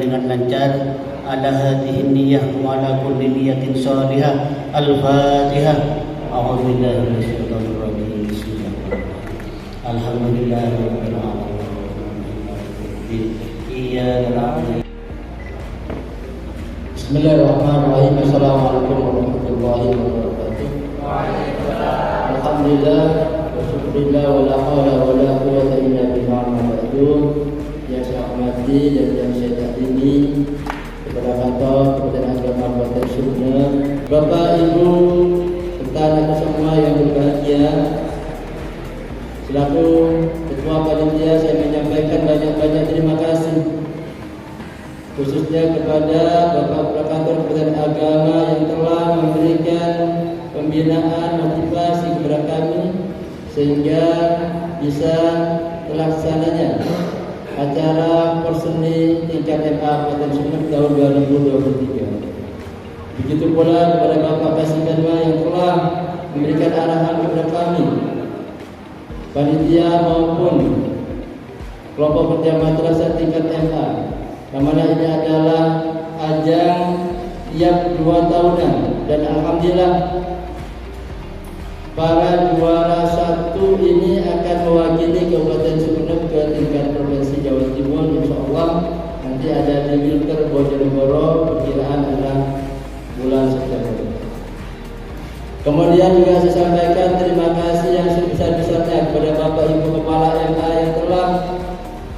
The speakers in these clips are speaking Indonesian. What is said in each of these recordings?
dengan lancar. Ala hadhihi niyyah wa ala kulli niyatin salihah. Al-Fatihah. A'udzubillahi minasyaitonir rajim. Bismillahirrahmanirrahim. Alhamdulillahirabbil alamin. Iyyaka na'budu. Bismillahirrahmanirrahim. Assalamualaikum warahmatullahi wabarakatuh. Waalaikumsalam. Alhamdulillah wa syukurillah wa la haula wa la quwwata illa billah. Yang saya hormati dan yang saya takdimi kepada kantor Kementerian Agama Kabupaten Sumeneb, Bapak Ibu serta anak semua yang berbahagia, selaku Ketua Panitia saya menyampaikan banyak-banyak terima kasih khususnya kepada Bapak Kantor Kementerian Agama yang telah memberikan pembinaan motivasi kepada kami sehingga bisa terlaksananya acara Porseni tingkat MA Kabupaten Sumeneb tahun 2023. Begitu pula kepada Bapak Kasih Kadma yang telah memberikan arahan kepada kami, panitia maupun kelompok kerja madrasah tingkat MA, yang mana ini adalah ajang tiap 2 tahunan dan alhamdulillah para juara 1 ini akan mewakili Kabupaten Sumeneb ke tingkat Provinsi Jawa Timur. Insyaallah nanti ada di Wilker Bojonegoro, perkiraan adalah bulan September. Kemudian juga saya sampaikan terima kasih yang sebesar-besarnya kepada Bapak Ibu Kepala MA yang telah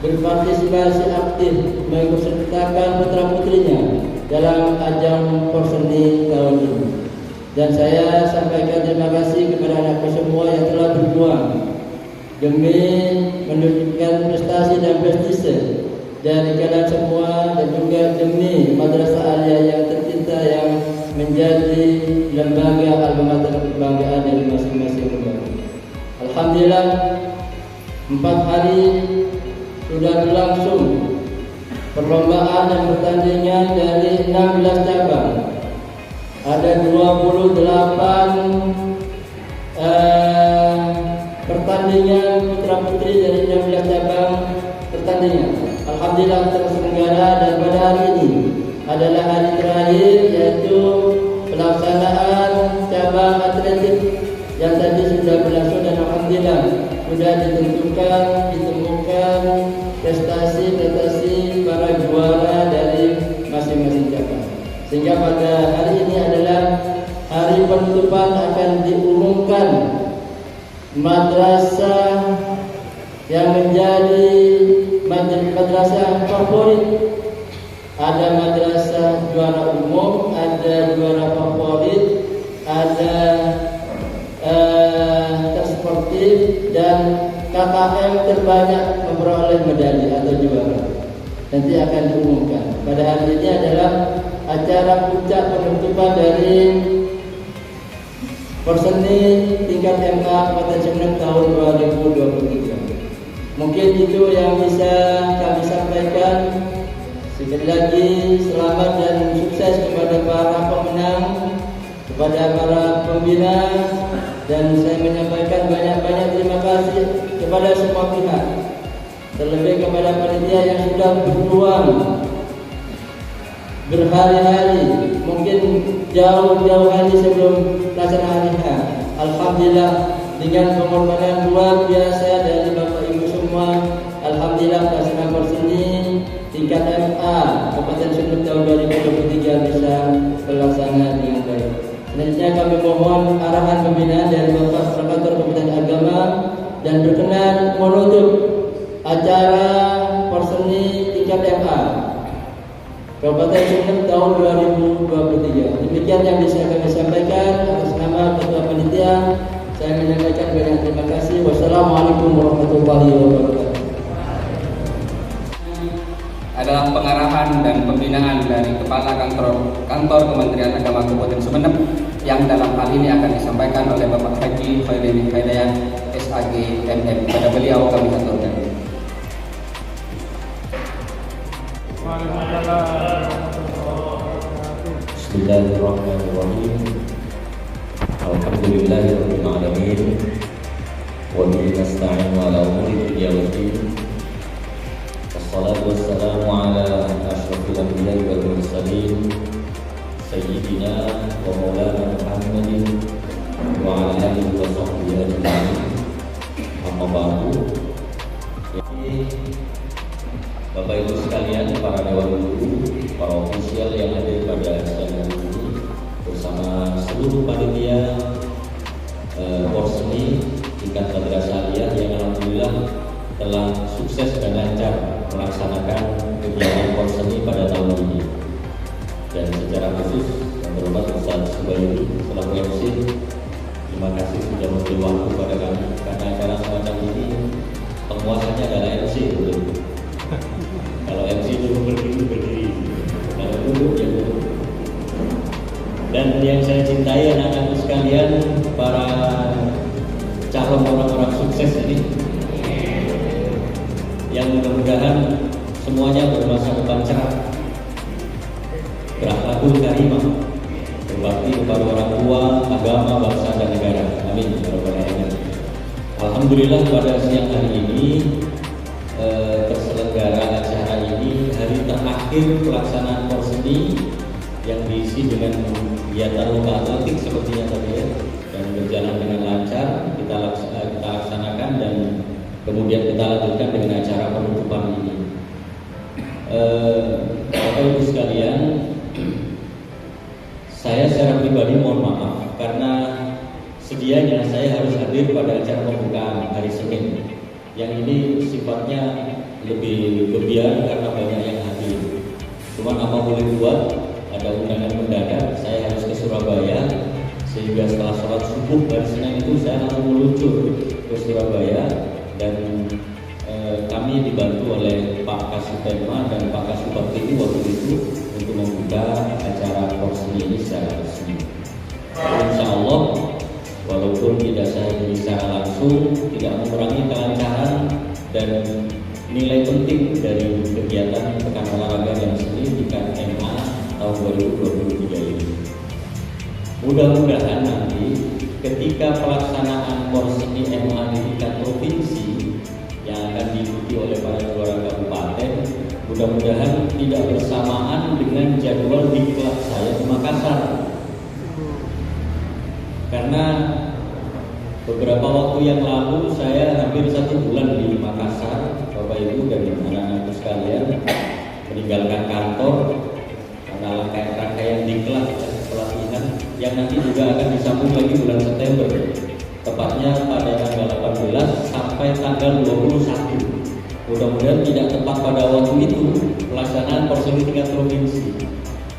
berpartisipasi aktif mengikutsertakan putra-putrinya dalam ajang Porseni tahun ini. Dan saya sampaikan terima kasih kepada anakku semua yang telah berjuang demi menunjukkan prestasi dan prestise dari kalian semua dan juga demi Madrasah Aliyah yang tercinta yang menjadi lembaga alma mater kebanggaan dari masing-masing lembaga. Alhamdulillah 4 hari sudah berlangsung perlombaan dan pertandingan dari 16 cabang. Ada 28 pertandingan putra putri dari 16 cabang pertandingan. Alhamdulillah terselenggara dan pada hari ini adalah hari terakhir yaitu pelaksanaan cabang atletik yang tadi sudah berlangsung dan alhamdulillah sudah ditemukan prestasi para juara dari masing-masing cabang. Sehingga pada hari ini adalah hari penutupan, akan diumumkan madrasah yang menjadi madrasah favorit. Ada madrasah juara umum, ada juara favorit, ada tersportif dan KKM terbanyak memperoleh medali atau juara. Nanti akan diumumkan. Pada hari ini adalah acara puncak penutupan dari Porseni tingkat MA Kabupaten Sumeneb tahun 2023. Mungkin itu yang bisa kami sampaikan. Sekali lagi selamat dan sukses kepada para pemenang, kepada para pembina, dan saya menyampaikan banyak-banyak terima kasih kepada semua pihak, terlebih kepada panitia yang sudah berjuang berhari-hari, mungkin jauh-jauh hari sebelum pelaksanaan hari H. Alhamdulillah dengan pengorbanan luar biasa dari Bapak Ibu semua, alhamdulillah pelaksanaan Porseni tingkat MA Kabupaten Sumeneb tahun 2023 bisa terlaksana dengan baik. Selanjutnya kami mohon arahan pembinaan dari Bapak Kantor Kementerian Agama dan berkenan menutup acara Porseni tingkat MA Kabupaten Sumeneb tahun 2023. Demikian yang bisa kami sampaikan atas nama Ketua Panitia. Saya menyampaikan banyak terima kasih. Wassalamualaikum warahmatullahi wabarakatuh. Adalah pengarahan dan pembinaan dari Kepala Kantor Kementerian Agama Kabupaten Sumeneb yang dalam hal ini akan disampaikan oleh Bapak Haji Khairudin Hidayat SAG MM. Pada beliau kami aturkan. Bismillahirrahmanirrahim. Alhamdulillahirabbil alamin. Wa bihi nasta'inu ala umuri dunya waddin. Wassalatu wassalamu ala asyrafil Bapak Ibu sekalian, para dewan guru, para ofisial yang hadir pada siang hari ini, bersama seluruh panitia Porseni tingkat madrasah aliyah yang alhamdulillah telah sukses dan lancar melaksanakan kegiatan Porseni pada tahun ini. Dan secara khusus yang terhormat Ustaz Subairi selaku MC, terima kasih sudah memberi waktu pada kami, karena acara semacam ini penguasanya adalah MC, betul. Kalau MC dulu berdiri, kalau duduk ya duduk. Dan yang saya cintai anak-anakku sekalian, para calon orang-orang sukses ini, yang mudah-mudahan semuanya bermasa depan cerah, berakhlakul karimah, berbakti kepada orang tua, agama, bangsa dan negara. Amin. Alhamdulillah pada siang hari ini terselenggara acara ini hari terakhir pelaksanaan Porseni yang diisi dengan kegiatan lomba atletik sepertinya tadi ya, dan berjalan dengan lancar. Kita laksanakan dan kemudian kita lanjutkan dengan acara penutupan ini. Bapak Ibu sekalian, saya secara pribadi mohon maaf karena sedianya saya harus hadir pada acara pembukaan hari Senin. Yang ini sifatnya lebih gebiar karena banyak yang hadir. Cuman apa boleh buat, ada undangan mendadak, saya harus ke Surabaya, sehingga setelah sholat subuh hari Senin itu saya langsung meluncur ke Surabaya. Dan kami dibantu oleh Pak Kasubagma dan Pak Kasubagti waktu itu untuk membuka acara Porseni ini secara resmi. Insya Allah, walaupun tidak saya secara langsung, tidak mengurangi kelancaran dan nilai penting dari kegiatan pekan olahraga dan seni tingkat MA tahun 2023 ini. Mudah-mudahan nanti ketika pelaksanaan Porseni MA di tingkat provinsi yang akan diikuti oleh para juara kabupaten, mudah-mudahan tidak bersamaan dengan jadwal diklat saya di Makassar. Karena beberapa waktu yang lalu saya hampir 1 bulan di Makassar, Bapak Ibu dan anak-anakku sekalian, meninggalkan kantor karena rangkaian diklat pelatihan yang nanti juga akan disambung lagi bulan September, tepatnya pada tanggal 18 sampai tanggal 21. Mudah-mudahan tidak tepat pada waktu itu pelaksanaan Porseni tingkat provinsi,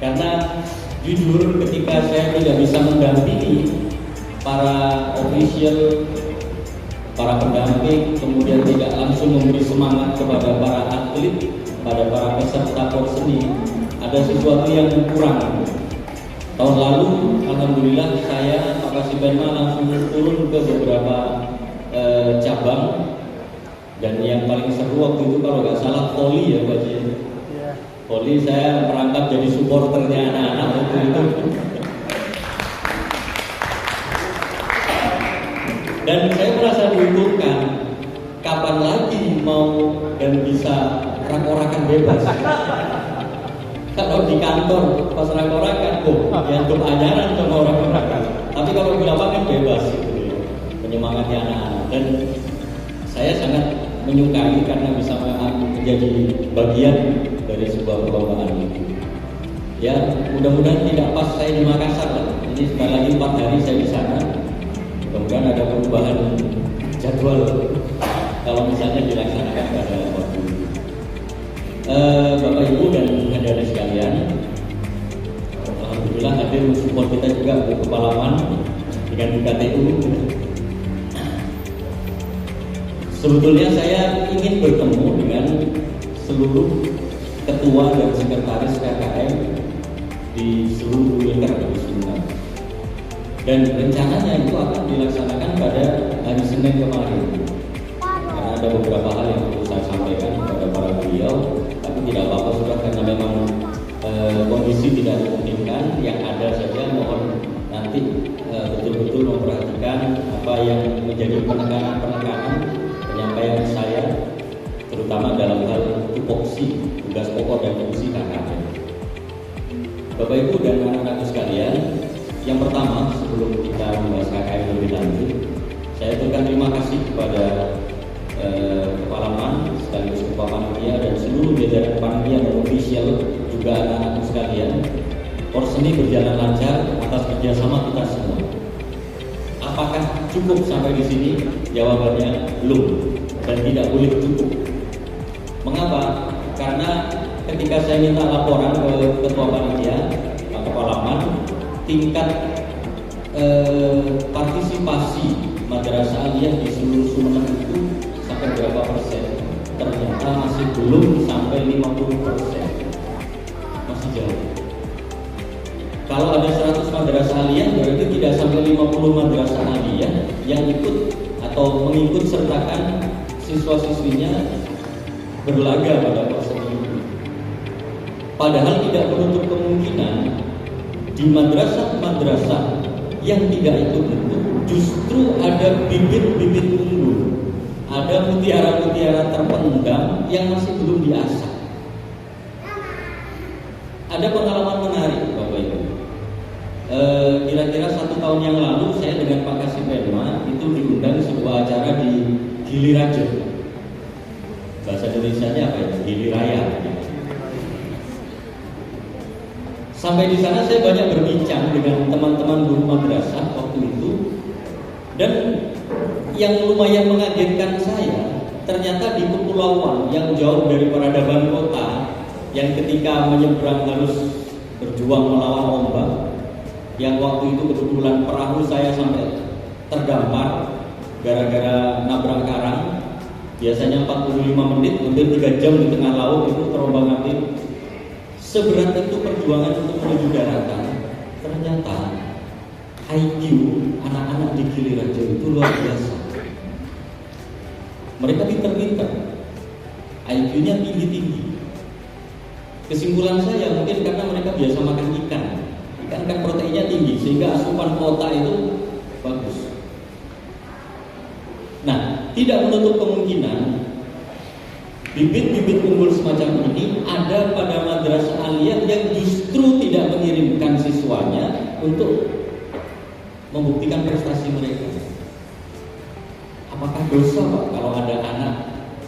karena jujur ketika saya tidak bisa mendampingi para official, para pendamping, kemudian tidak langsung memberi semangat kepada para atlet, pada para peserta Porseni, ada sesuatu yang kurang. Tahun lalu, alhamdulillah saya Pak Kasubagma langsung turun ke beberapa cabang, dan yang paling seru waktu itu kalau nggak salah voli ya Pak Ji. Voli saya merangkap jadi supporternya anak-anak waktu itu. Dan saya merasa diuntungkan. Kapan lagi mau dan bisa rak-orakan bebas? Kalau di kantor pas rak-orakan, dianggap ajaran sama orang-orang. Tapi kalau di lapangan bebas, gitu, menyemangati anak-anak. Dan saya sangat menyukai karena bisa menjadi bagian dari sebuah perlombaan itu. Ya, mudah-mudahan tidak pas saya di Makassar. Ini sekali lagi 4 hari saya di sana. Mudah-mudahan ada perubahan jadwal kalau misalnya dilaksanakan pada waktu itu. Bapak Ibu dan hadirin sekalian, alhamdulillah hadir support kita juga untuk Kepalaman dengan UKTU. Sebetulnya saya ingin bertemu dengan seluruh ketua dan sekretaris KKM di seluruh wilayah Sumatera. Dan rencananya itu akan dilaksanakan pada hari Senin kemarin. Karena ada beberapa hal yang perlu saya sampaikan kepada para beliau, tapi tidak apa-apa sudah, karena memang kondisi tidak memungkinkan. Yang ada saja mohon nanti betul-betul memperhatikan apa yang menjadi penekanan-penekanan penyampaian saya, terutama dalam hal tupoksi, tugas pokok dan fungsi KKM. Bapak Ibu dan anak-anak sekalian, yang pertama sebelum kita membahas KKM lebih lanjut, saya berikan terima kasih kepada Kepala Man sekaligus Bapak Panitia dan seluruh jajaran panitia dan official juga anak-anakku sekalian, Porseni berjalan lancar atas kerjasama kita semua. Apakah cukup sampai di sini? Jawabannya belum dan tidak boleh cukup. Mengapa? Karena ketika saya minta laporan ke Ketua Panitia, Pak Kepala Man, tingkat partisipasi madrasah aliyah di seluruh Sumeneb itu sampai berapa persen? Ternyata masih belum sampai 50%. Masih jauh. Kalau ada 100 madrasah aliyah, berarti tidak sampai 50 madrasah aliyah yang ikut atau mengikut sertakan siswa-siswinya berlaga pada Porseni ini. Padahal tidak menutup kemungkinan di madrasah-madrasah yang tidak ikut itu justru ada bibit-bibit unggul, ada mutiara-mutiara terpendam yang masih belum diasah. Ada pengalaman menarik, Bapak Ibu. Kira-kira 1 tahun yang lalu saya dengan Pak Kasih Penma itu diundang sebuah acara di Giliraja. Bahasa Indonesianya apa ya? Giliraya. Sampai di sana saya banyak berbincang dengan teman-teman guru madrasah waktu itu, dan yang lumayan mengagetkan saya, ternyata di kepulauan yang jauh dari peradaban kota, yang ketika menyeberang harus berjuang melawan ombak, yang waktu itu kebetulan perahu saya sampai terdampar gara-gara nabrak karang, biasanya 45 menit, hampir 3 jam di tengah laut itu terombang-ambing. Seberat itu perjuangan untuk menuju daratan. Ternyata IQ anak-anak di Giliraja itu luar biasa. Mereka pintar-pintar, IQ-nya tinggi-tinggi. Kesimpulan saya mungkin karena mereka biasa makan ikan. Ikan kan proteinnya tinggi sehingga asupan kuota itu bagus. Nah, tidak menutup kemungkinan bibit-bibit unggul semacam ini ada pada madrasah aliyah yang justru tidak mengirimkan siswanya untuk membuktikan prestasi mereka. Apakah dosa, Pak, kalau ada anak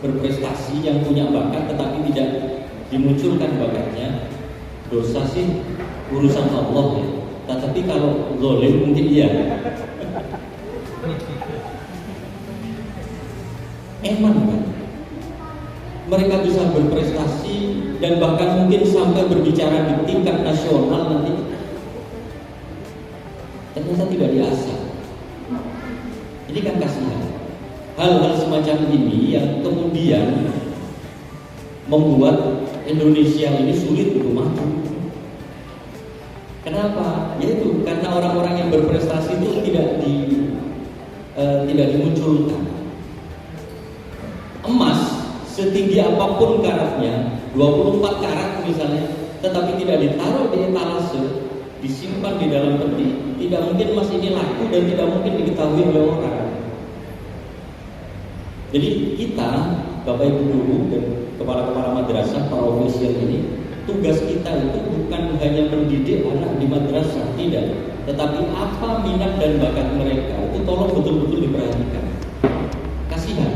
berprestasi yang punya bakat tetapi tidak dimunculkan bakatnya? Dosa sih urusan Allah ya. Tetapi kalau zalim mungkin iya. Eman kan? Mereka bisa berprestasi dan bahkan mungkin sampai berbicara di tingkat nasional nanti. Ternyata tidak diasah. Ini kan kasihan. Hal-hal semacam ini yang kemudian membuat Indonesia ini sulit untuk maju. Kenapa? Yaitu karena orang-orang yang berprestasi itu tidak dimunculkan. Emas setinggi apapun karatnya, 24 karat misalnya, tetapi tidak ditaruh di etalase, disimpan di dalam peti, tidak mungkin emas ini laku dan tidak mungkin diketahui oleh orang. Jadi kita, Bapak Ibu guru dan kepala-kepala madrasah, para ofisial ini, tugas kita itu bukan hanya mendidik anak di madrasah, tidak, tetapi apa minat dan bakat mereka itu tolong betul-betul diperhatikan. Kasihan.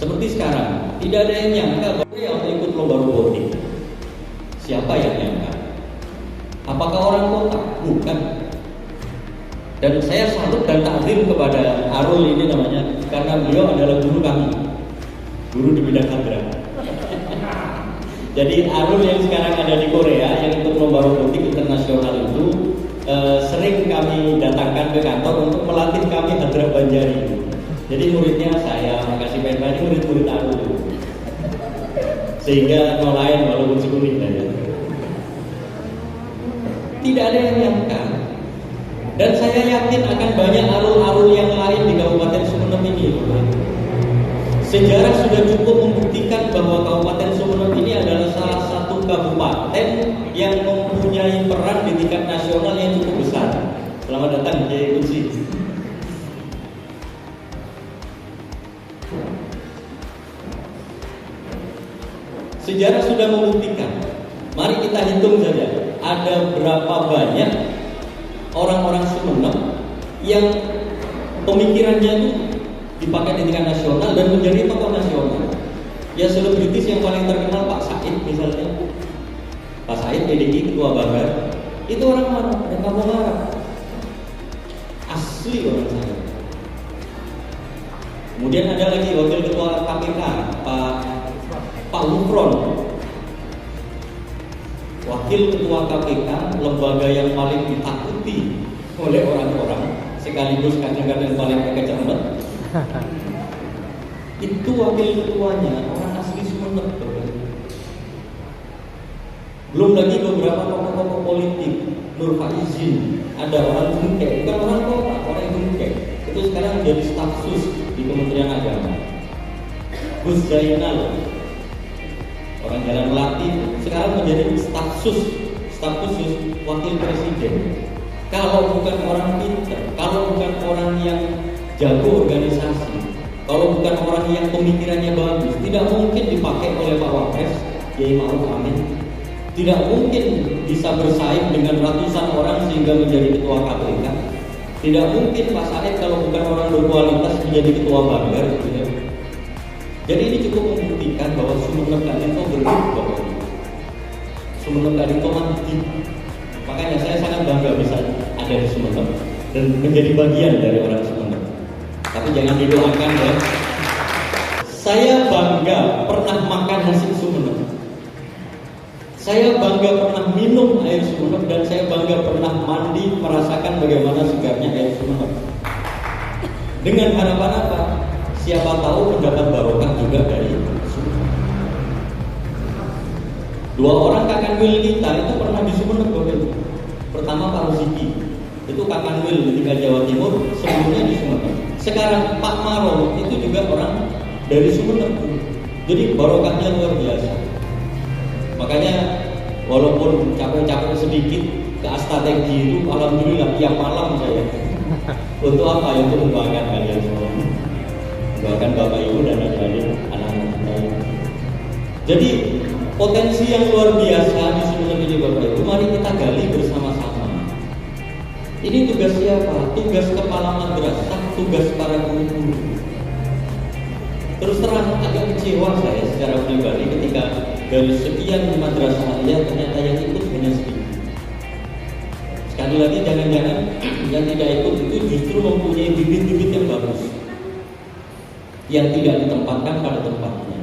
Seperti sekarang, tidak ada yang nyangka bahwa yang ikut lomba robotik. Siapa yang nyangka? Apakah orang kota? Bukan. Dan saya salut dan takdim kepada Arul ini namanya, karena beliau adalah guru kami, guru di bidang hadra. Jadi Arul yang sekarang ada di Korea yang ikut lomba robotik internasional itu sering kami datangkan ke kantor untuk melatih kami hadra Banjari. Jadi muridnya saya, Makasih Penma, ini murid-murid Arul dulu. Sehingga nolain walaupun sekuning lah ya. Tidak ada yang nyangka. Dan saya yakin akan banyak Arul-Arul yang lain di Kabupaten Sumeneb ini. Sejarah sudah cukup membuktikan bahwa Kabupaten Sumeneb ini adalah salah satu kabupaten yang mempunyai peran di tingkat nasional yang cukup besar. Selamat datang Kiai Kunci. Sejarah sudah membuktikan. Mari kita hitung saja, ada berapa banyak orang-orang Sumeneb yang pemikirannya itu dipakai di tingkat nasional dan menjadi tokoh nasional. Ya selebritis yang paling terkenal Pak Said misalnya. Pak Said PDI Ketua Banggar. Itu orang mana? Dari Kampung Arab. Asli orang sana. Kemudian ada lagi Wakil Ketua KPK Pak Lufron. Wakil Ketua KPK, lembaga yang paling ditakuti oleh orang-orang, sekaligus kadang-kadang paling kecemet. Itu wakil ketuanya orang asli Sumeneb. Belum lagi beberapa tokoh-tokoh politik, Nur Faizin, ada orang Bungkek, bukan orang kota, orang Bungkek. Itu sekarang menjadi staf sus di Kementerian Agama. Gus Zainal, orang Jalan Melati, sekarang menjadi staf khusus wakil presiden. Kalau bukan orang pintar, kalau bukan orang yang jago organisasi, kalau bukan orang yang pemikirannya bagus, tidak mungkin dipakai oleh Pak Wapres Kiai Ma'ruf Amin. Tidak mungkin bisa bersaing dengan ratusan orang sehingga menjadi ketua KPK. Tidak mungkin Pak Said kalau bukan orang berkualitas menjadi ketua Banggar. Gitu. Jadi ini cukup membuktikan bahwa Sumeneb Kadinto berubah. Sumeneb Kadinto mati. Makanya saya sangat bangga bisa ada di Sumeneb dan menjadi bagian dari orang Sumeneb. Tapi jangan didoakan ya. Saya bangga pernah makan nasi Sumeneb. Saya bangga pernah minum air Sumeneb dan saya bangga pernah mandi merasakan bagaimana segarnya air Sumeneb. Dengan harapan apa? Siapa tahu mendapat barokah juga dari Sumeneb. Dua orang Kakanwil kita itu pernah di Sumeneb. Pertama Pak Roziki, itu Kakanwil ketika Jawa Timur, sebelumnya di Sumeneb. Sekarang Pak Maro itu juga orang dari Sumeneb. Jadi barokahnya luar biasa. Makanya walaupun capek-capek sedikit ke Astategi itu, alhamdulillah tiap malam saya. Untuk apa? Ya, untuk membanggakan kalian semua, membanggakan Bapak Ibu dan adik-adik anak-anak saya. Jadi potensi yang luar biasa di Sumeneb ini Bapak Ibu, mari kita gali bersama-sama. Ini tugas siapa? Tugas kepala madrasah, tugas para guru. Terus terang agak kecewa saya secara pribadi ketika dari sekian madrasah ya ternyata yang ikut hanya sedikit. Sekali lagi jangan-jangan yang tidak ikut itu justru mempunyai bibit-bibit yang bagus, yang tidak ditempatkan pada tempatnya,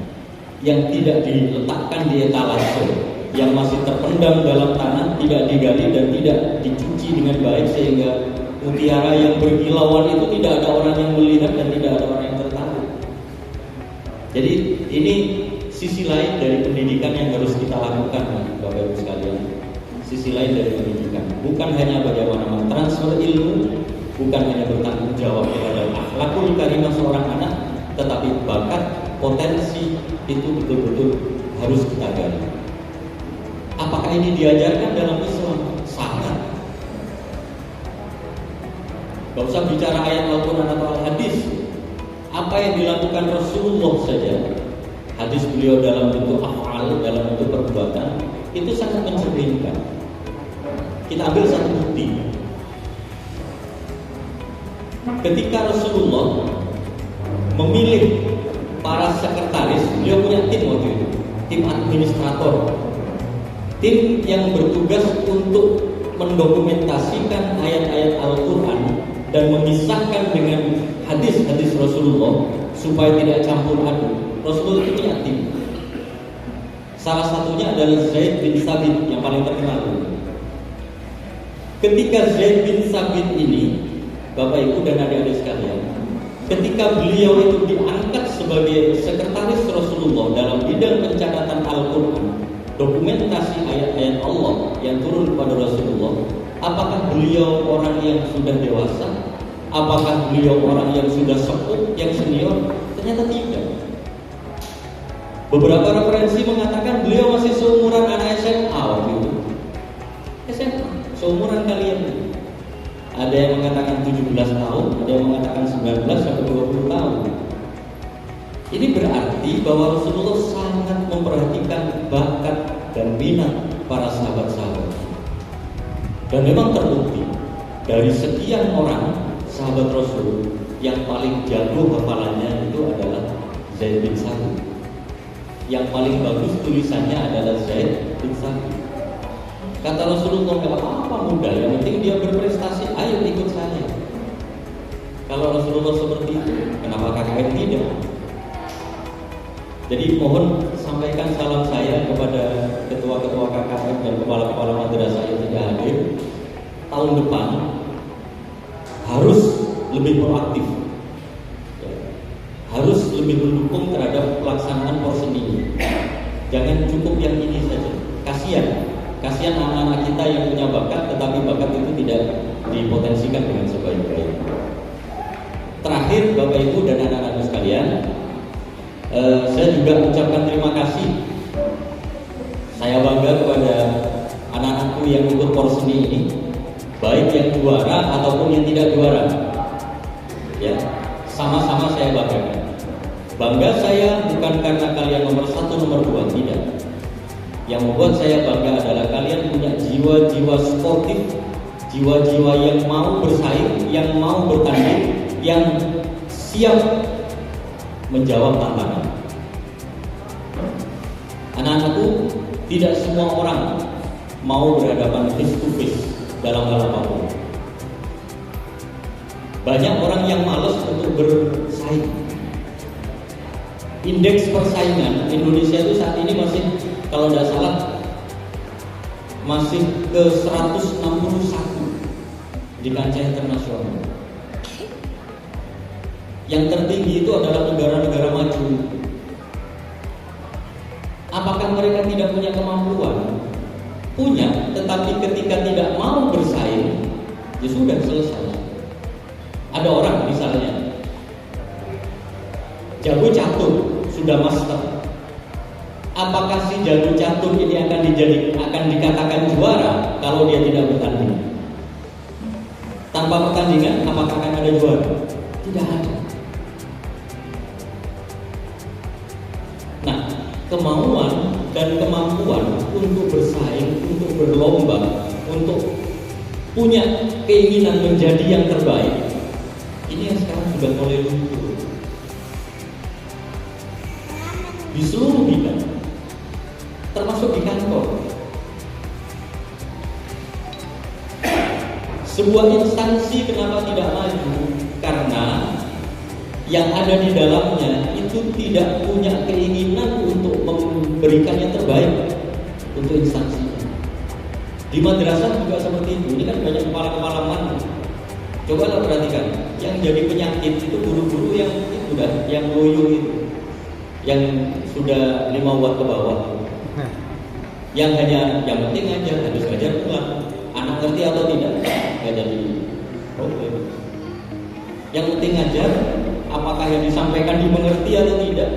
yang tidak diletakkan di etalase, yang masih terpendam dalam tanah, tidak digali dan tidak dicuci dengan baik sehingga mutiara yang berkilauan itu tidak ada orang yang melihat dan tidak ada orang yang tertarik. Jadi ini sisi lain dari pendidikan yang harus kita lakukan, Bapak Ibu sekalian. Sisi lain dari pendidikan, bukan hanya bagaimana mentransfer ilmu, bukan hanya bertanggung jawab kepada akhlakul karimah seorang anak, tetapi bakat, potensi itu betul-betul harus kita gali. Apakah ini diajarkan dalam Islam? Sangat. Gak usah bicara ayat Al-Quran atau Al-Hadis. Apa yang dilakukan Rasulullah saja, hadis beliau dalam bentuk af'al, dalam bentuk perbuatan, itu sangat mencerminkan. Kita ambil satu bukti. Ketika Rasulullah memilih para sekretaris, beliau punya tim waktu itu, tim administrator, tim yang bertugas untuk mendokumentasikan ayat-ayat Al-Quran dan memisahkan dengan hadis-hadis Rasulullah supaya tidak campur aduk. Rasulullah itu punya tim. Salah satunya adalah Zaid bin Sabit yang paling terkenal. Ketika Zaid bin Sabit ini, Bapak Ibu dan adik-adik sekalian, ketika beliau itu diangkat sebagai sekretaris Rasulullah dalam bidang pencatatan Al-Quran, dokumentasi ayat-ayat Allah yang turun kepada Rasulullah, apakah beliau orang yang sudah dewasa? Apakah beliau orang yang sudah sepuh, yang senior? Ternyata tidak. Beberapa referensi mengatakan beliau masih seumuran anak SMA waktu itu. SMA, seumuran kalian. Ada yang mengatakan 17 tahun, ada yang mengatakan 19 sampai 20 tahun. Ini berarti bahwa Rasulullah sangat memperhatikan bakat dan minat para sahabat-sahabat. Dan memang terbukti dari sekian orang sahabat Rasul, yang paling jago hafalannya itu adalah Zaid bin Sabit. Yang paling bagus tulisannya adalah Zaid bin Sabit. Kata Rasulullah, "Gak apa-apa muda, yang penting dia berprestasi, ayo ikut saya." Kalau Rasulullah seperti itu, kenapa KKN tidak? Jadi mohon sampaikan salam saya kepada ketua-ketua KKN dan kepala-kepala madrasah yang tidak hadir. Tahun depan harus lebih proaktif, ya, harus lebih mendukung terhadap pelaksanaan porseni. Jangan cukup yang ini saja. Kasihan anak-anak kita yang punya bakat, tetapi bakat itu tidak dipotensikan dengan sebaik-baiknya. Terakhir, Bapak Ibu dan anak-anak sekalian, saya juga ucapkan terima kasih. Saya bangga kepada anak-anakku yang ikut porseni ini, baik yang juara ataupun yang tidak juara. Ya, sama-sama saya banggakan. Bangga saya bukan karena kalian nomor 1, nomor 2, tidak. Yang membuat saya bangga adalah kalian punya jiwa-jiwa sportif, jiwa-jiwa yang mau bersaing, yang mau bertanding, yang siap menjawab tantangan. Anak-anakku, tidak semua orang mau berhadapan face to face dalam hal apapun. Banyak orang yang malas untuk bersaing. Indeks persaingan Indonesia itu saat ini masih, kalau tidak salah, masih ke 161 di kancah internasional. Yang tertinggi itu adalah negara-negara maju. Apakah mereka tidak punya kemampuan? Punya, tetapi ketika tidak mau bersaing, ya sudah selesai. Ada orang misalnya jago catur, sudah master. Apakah si jago catur ini akan dikatakan juara kalau dia tidak bertanding? Tanpa pertandingan, apakah akan ada juara? Tidak ada. Nah, kemauan dan kemampuan untuk bersaing, untuk berlomba, untuk punya keinginan menjadi yang terbaik, ini yang sekarang sudah mulai luntur di seluruh bidang, termasuk di kantor. Sebuah instansi kenapa tidak maju? Karena yang ada di dalamnya itu tidak punya keinginan untuk memberikan yang terbaik untuk instansi. Di madrasah juga seperti itu. Ini kan banyak kepala-kepala mana. Cobalah perhatikan, yang jadi penyakit itu guru-guru yang loyo itu, yang sudah 5 watt ke bawah, yang penting aja, habis ngajar pulang. Anak ngerti atau tidak, nggak jadi problem. Yang penting ngajar, apakah yang disampaikan dimengerti atau tidak,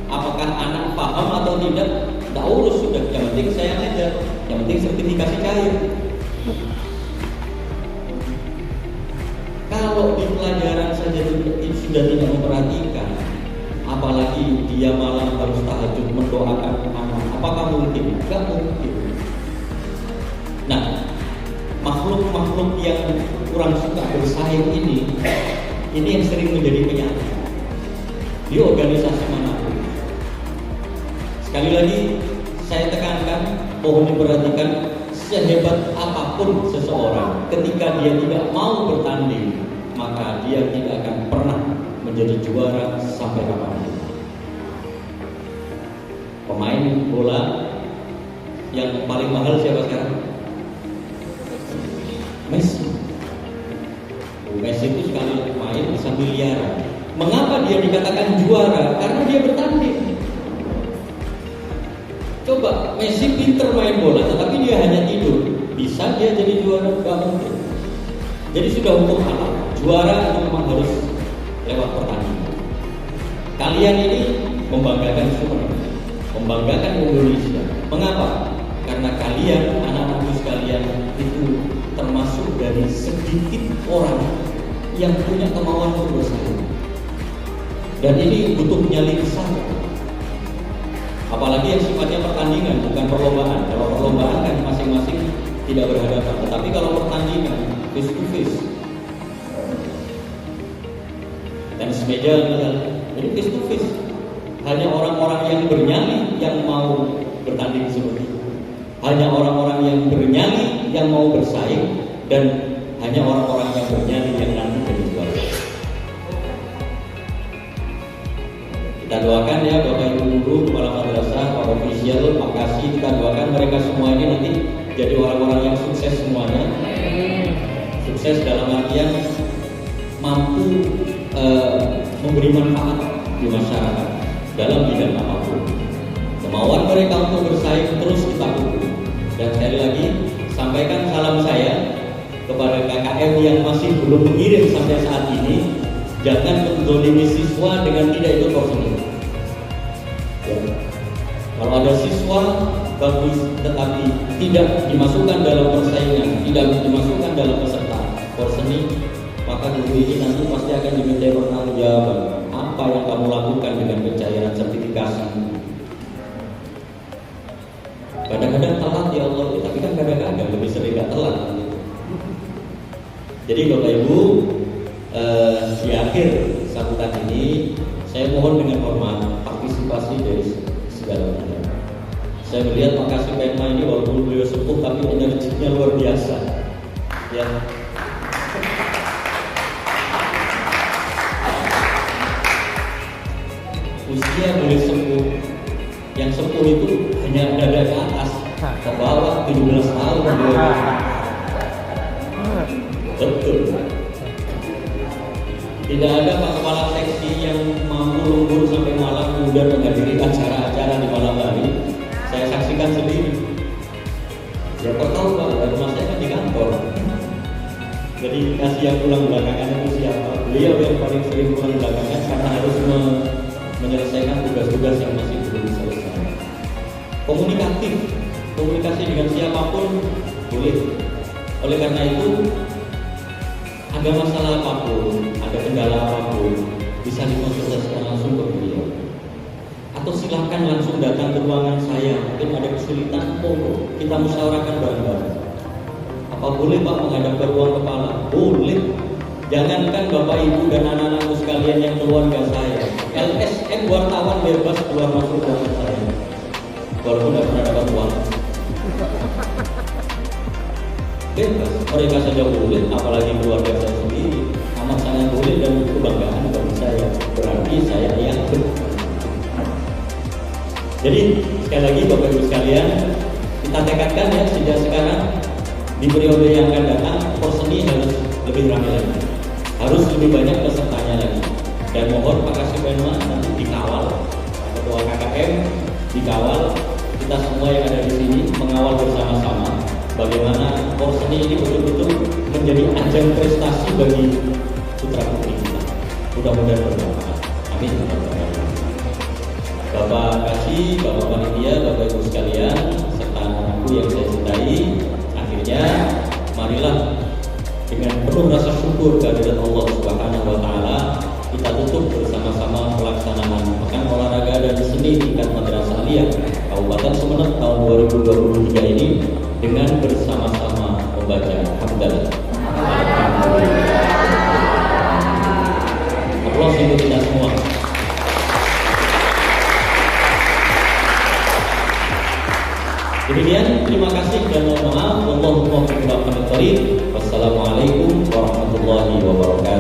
apakah anak paham atau tidak, tak urus sudah. Yang penting saya ngajar, yang penting sertifikasi cair. Kalau di pelajaran saja sudah tidak memperhatikan, apalagi dia malah harus tahajud mendoakan anak, apakah mungkin? Gak mungkin. Nah, makhluk-makhluk yang kurang suka bersaing ini yang sering menjadi penyakit di organisasi manapun. Sekali lagi saya tekankan, mohon diperhatikan, sehebat apapun seseorang, ketika dia tidak mau bertanding, maka dia tidak akan pernah menjadi juara sampai kapanpun. Pemain bola yang paling mahal siapa sekarang? Messi. Messi itu sekali main bisa miliaran. Mengapa dia dikatakan juara? Karena dia bertanding. Coba, Messi pinter main bola, tetapi dia hanya tidur. Bisa dia jadi juara? Gak mungkin. Jadi sudah hukum alam. Juara itu memang harus lewat pertandingan. Kalian ini membanggakan Sumeneb, membanggakan Indonesia. Mengapa? Karena kalian, anak-anakku sekalian, itu termasuk dari sedikit orang yang punya kemauan untuk bersaing. Dan ini butuh nyali besar. Apalagi yang sifatnya pertandingan, bukan perlombaan. Kalau perlombaan kan masing-masing tidak berhadapan. Tetapi kalau pertandingan face to face, meja misalnya. Jadi face to face. Hanya orang-orang yang bernyali yang mau bertanding seperti itu. Hanya orang-orang yang bernyali yang mau bersaing, dan hanya orang-orang yang bernyali yang nanti jadi juara. Kita doakan ya Bapak Ibu guru, kepala madrasah, para ofisial, makasih. Kita doakan mereka semua ini nanti jadi orang-orang yang sukses semuanya. Sukses dalam artian mampu memberi manfaat di masyarakat dalam bidang apapun. Kemauan mereka untuk bersaing terus kita dukung. Dan sekali lagi sampaikan salam saya kepada KKM yang masih belum mengirim sampai saat ini. Jangan menzolimi siswa dengan tidak ikut porseni. Ya. Kalau ada siswa bagus tetapi tidak dimasukkan dalam persaingan, tidak dimasukkan dalam peserta porseni, maka guru ini nanti pasti akan diminta pertanggungjawaban. Apa yang kamu lakukan dengan pencairan sertifikasi? Kadang-kadang telat ya Allah, tapi kan kadang-kadang lebih sering gak telat. Jadi Bapak Ibu, di akhir sambutan ini saya mohon dengan hormat partisipasi dari segala macam. Saya melihat Pak Kasih Penma ini walaupun beliau sepuh tapi energinya luar biasa. Ya. Usia boleh sepuh, yang sepuh itu hanya dada ke atas, ke bawah 17 tahun. Betul. Tidak ada Pak Kepala Seksi yang mampu lembur sampai malam kemudian menghadiri acara-acara di malam hari. Saya saksikan sendiri. Siapa tahu Pak, rumah saya kan di kantor. Jadi kasih yang pulang belakangan itu siapa? Beliau yang paling sering pulang belakangan karena harus menyelesaikan tugas-tugas yang masih belum selesai. Komunikatif, komunikasi dengan siapapun boleh. Oleh karena itu, ada masalah apapun, ada kendala apapun, bisa dikonsultasikan langsung ke beliau. Atau silahkan langsung datang ke ruangan saya. Mungkin ada kesulitan, kita musyawarahkan bareng-bareng. Apa boleh Pak menghadap ke ruang kepala? Boleh. Jangankan Bapak Ibu dan anak-anakku sekalian yang keluarga saya, LSM wartawan bebas keluar masuk ruangan saya. Walaupun tidak pernah dapat uang. Bebas, mereka saja boleh, apalagi keluarga saya sendiri. Amat sangat boleh dan itu kebanggaan bagi saya. Berarti saya yakin. Jadi sekali lagi Bapak Ibu sekalian, kita tekadkan ya sejak sekarang di periode yang akan datang porseni harus lebih ramai lagi, harus lebih banyak pesertanya lagi. Dan mohon Pak Kasih Penma nanti dikawal, Ketua KKM dikawal, kita semua yang ada di sini mengawal bersama-sama bagaimana porseni ini betul-betul menjadi ajang prestasi bagi putra putri kita. Mudah-mudahan bermanfaat. Amin. Bapak Kasih, Bapak Panitia, Bapak Ibu sekalian, serta anakku yang saya cintai, akhirnya marilah dengan penuh rasa syukur kehadirat Allah Subhanahu wa taala kita tutup bersama-sama pelaksanaan Pekan Olahraga dan Seni tingkat Madrasah Aliyah Kabupaten Sumeneb tahun 2023 ini dengan bersama-sama membaca hamdalah. Aplaus untuk kita semua. Demikian, terima kasih dan mohon maaf. Wassalamualaikum warahmatullahi wabarakatuh.